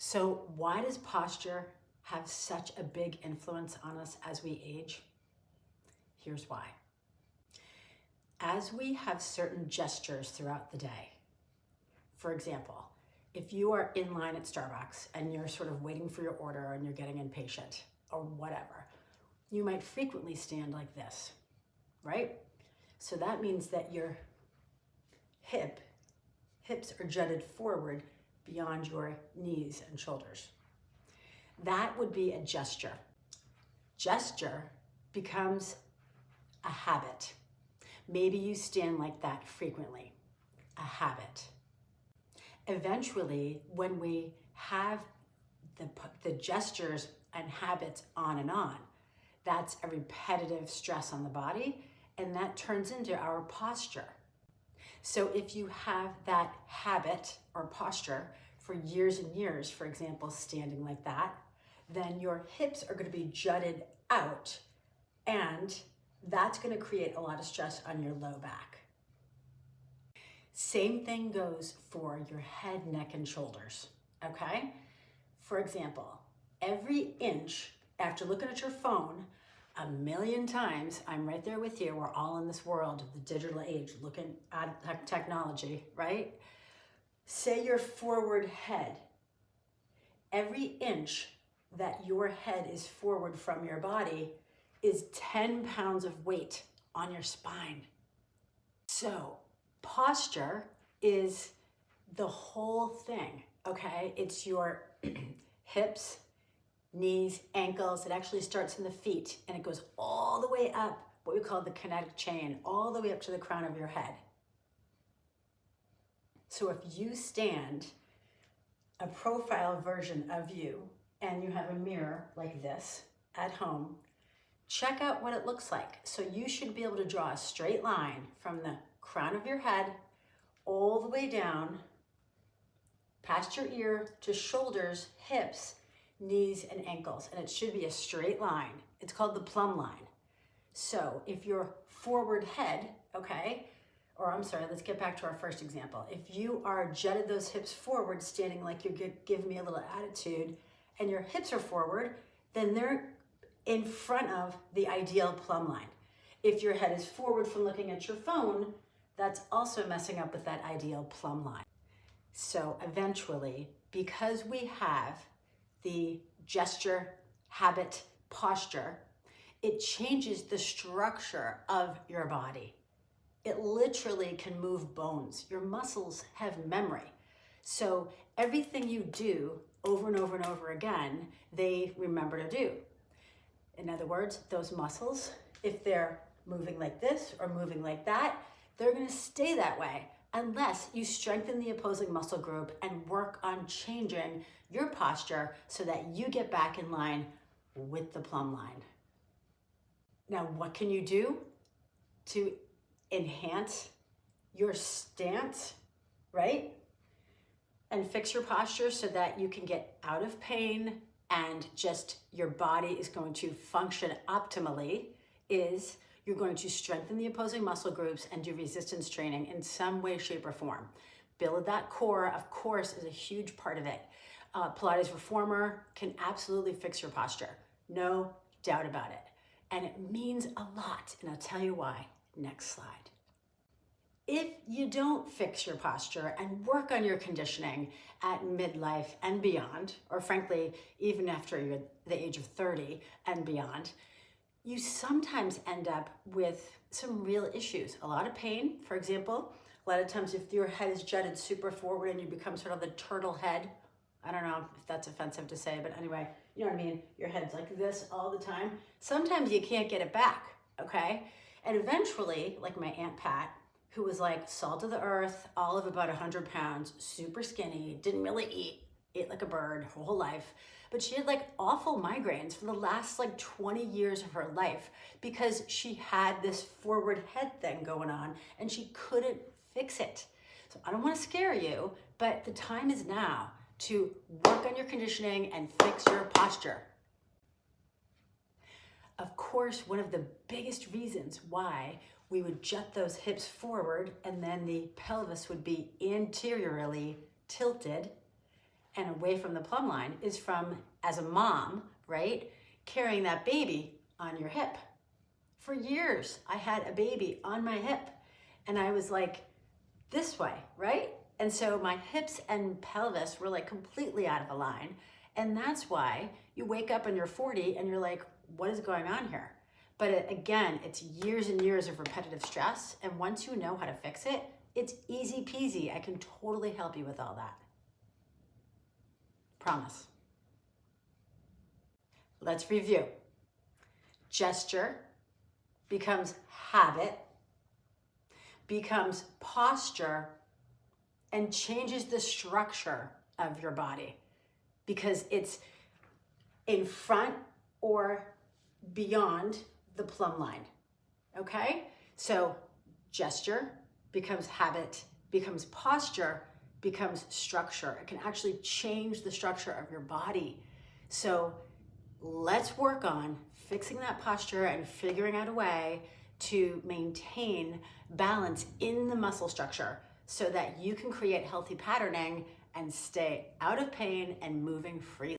So why does posture have such a big influence on us as we age? Here's why. As we have certain gestures throughout the day, for example, if you are in line at Starbucks and you're sort of waiting for your order and you're getting impatient or whatever, you might frequently stand like this, right? So that means that your hips are jutted forward beyond your knees and shoulders. That would be a gesture. Gesture becomes a habit. Maybe you stand like that frequently, a habit. Eventually, when we have the gestures and habits on and on, that's a repetitive stress on the body, and that turns into our posture. So if you have that habit or posture for years and years, for example, standing like that, then your hips are going to be jutted out, and that's going to create a lot of stress on your low back. Same thing goes for your head, neck, and shoulders, okay? For example, every inch, after looking at your phone a million times, I'm right there with you, we're all in this world of the digital age, looking at technology, right? Say your forward head. Every inch that your head is forward from your body is 10 pounds of weight on your spine. So posture is the whole thing, okay? It's your hips, knees, ankles. It actually starts in the feet and it goes all the way up, what we call the kinetic chain, all the way up to the crown of your head. So if you stand a profile version of you and you have a mirror like this at home, check out what it looks like. So you should be able to draw a straight line from the crown of your head all the way down past your ear to shoulders, hips, knees, and ankles. And it should be a straight line. It's called the plumb line. So if your forward head, okay, or I'm sorry, let's get back to our first example. If you are jutted those hips forward, standing like you're giving me a little attitude, and your hips are forward, then they're in front of the ideal plumb line. If your head is forward from looking at your phone, that's also messing up with that ideal plumb line. So eventually, because we have the gesture, habit, posture, it changes the structure of your body. It literally can move bones. Your muscles have memory. So everything you do over and over and over again, they remember to do. In other words, those muscles, if they're moving like this or moving like that, they're going to stay that way unless you strengthen the opposing muscle group and work on changing your posture so that you get back in line with the plumb line. Now, what can you do to enhance your stance, right? And fix your posture so that you can get out of pain and just your body is going to function optimally is you're going to strengthen the opposing muscle groups and do resistance training in some way, shape, or form. Build that core, of course, is a huge part of it. Pilates Reformer can absolutely fix your posture. No doubt about it. And it means a lot, and I'll tell you why. Next slide. If you don't fix your posture and work on your conditioning at midlife and beyond, or frankly, even after you're the age of 30 and beyond, you sometimes end up with some real issues. A lot of pain, for example. A lot of times if your head is jutted super forward and you become sort of the turtle head, I don't know if that's offensive to say, but anyway, you know what I mean? Your head's like this all the time. Sometimes you can't get it back, okay? And eventually, like my Aunt Pat, who was like salt of the earth, all of about 100 pounds, super skinny, didn't really ate like a bird her whole life. But she had like awful migraines for the last like 20 years of her life because she had this forward head thing going on and she couldn't fix it. So I don't want to scare you, but the time is now to work on your conditioning and fix your posture. Of course, one of the biggest reasons why we would jut those hips forward and then the pelvis would be anteriorly tilted and away from the plumb line is from, as a mom, right, carrying that baby on your hip. For years, I had a baby on my hip and I was like this way, right? And so my hips and pelvis were like completely out of line. And that's why you wake up and you're 40 and you're like, what is going on here? But again, it's years and years of repetitive stress. And once you know how to fix it, it's easy peasy. I can totally help you with all that. Promise. Let's review. Gesture becomes habit, becomes posture, and changes the structure of your body because it's in front or beyond the plumb line, okay? So gesture becomes habit, becomes posture, becomes structure. It can actually change the structure of your body. So let's work on fixing that posture and figuring out a way to maintain balance in the muscle structure so that you can create healthy patterning and stay out of pain and moving freely.